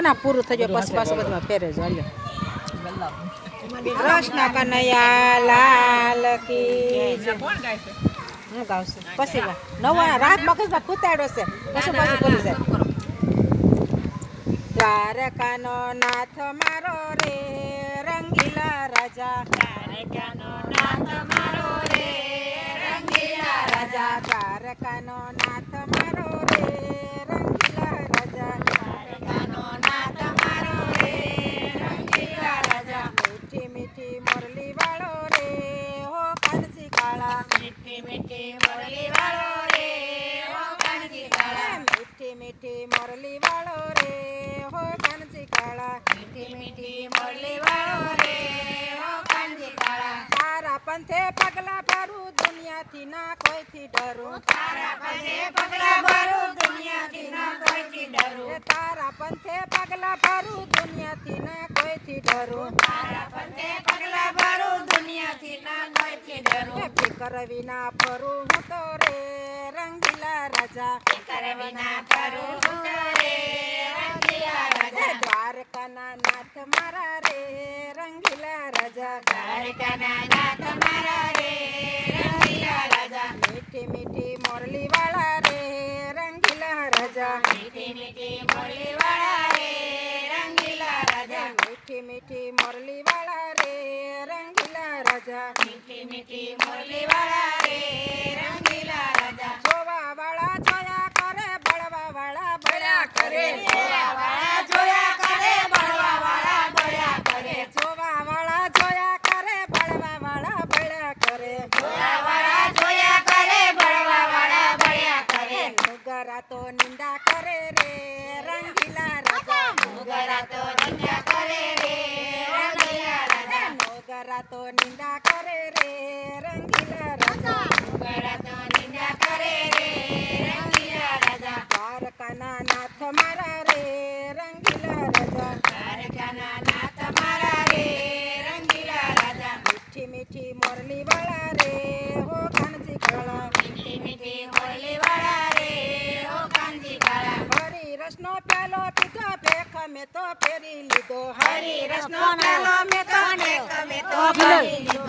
ના પૂરું થઈ ગયું પછી પાછું બધું ફેરે જ હાલ્યો કૃષ્ણ કનૈયા લાલ કી જય. હું ગાઉં છું પછી નવા રાત મગજમાં કૂતાડો છે પછી પાછું ભૂલી જાય. દ્વારકાનો નાથ મારો રે રંગીલા રાજા દ્વારકાનો નાથ મારો રે રંગીલા રાજા દ્વારકાનો નાથ મારો રે રંગીલા રાજા દ્વારકાનો નાથ મારો રે રંગીલા રાજા મીઠી મીઠી મુરલી વાળો રે હો કાનજી કાળા મીઠી મીઠી મુરલી વાળો રે હો કાનજી કાળા મીઠી મીઠી મુરલી વાળો રે હો કાનજી કાળા મીઠી મીઠી મુરલી વાળો રે હો કાનજી કાળા તારા પંથે પગલા ભરું દુનિયાથી ના કોઈથી ડરું તારા પંથે પગલા ભરું દુનિયાથી ના કોઈથી ડરું તારા પંથે પગલા ભરું દુનિયાથી ના કોઈથી ડરું તારા પંથે પગલા ભરું દુનિયાથી ના કોઈથી ડરું ફિકર વિના ફરું હું તો રે રંગીલા રાજા ફિકર વિના ફરું હું તો રે રંગીલા રાજા દ્વારકાના નાથ મારા રે રંગીલા રાજા દ્વારકાના નાથ મારા રે રંગીલા રાજા મીઠી મીઠી મુરલી વાળા રે રંગીલા રાજા મીઠી મીઠી મુરલી વાળા રે રંગીલા રાજા મીઠી મીઠી મુરલી વાળા રે રંગીલા રાજા મીઠી મીઠી મુરલી વાળા રે રંગીલા રાજા જોવા વાળા જોયા કરે બળવા વાળા બળ્યા કરે જોવા વાળા જોયા કરે બળવા વાળા બળ્યા કરે જોવા વાળા જોયા કરે બળવા વાળા બળ્યા કરે જોવા વાળા જોયા કરે બળવા વાળા બળ્યા કરે નુગરા તો નિંદા કરે રે રંગીલા રાજા નુગરા તો નિંદા કરે રે રંગીલા રાજા નુગરા તો નિંદા કરે રે રંગીલા રાજા નુગરા તો નિંદા કરે રે રંગીલા રાજા દ્વારકાના નાથ મારા રે રંગીલા રાજા દ્વારકાના નાથ મારા રે રંગીલા રાજા મીઠી મીઠી મુરલી વાળા રે હો કાનજી કાળા મીઠી મીઠી મુરલી વાળા રે હો કાનજી કાળા હરી રસનો પ્યાલો પીધો ભેખ મેં તો ફેરી લીધો હરી રસનો પ્યાલો મેં તો ફેરી લીધો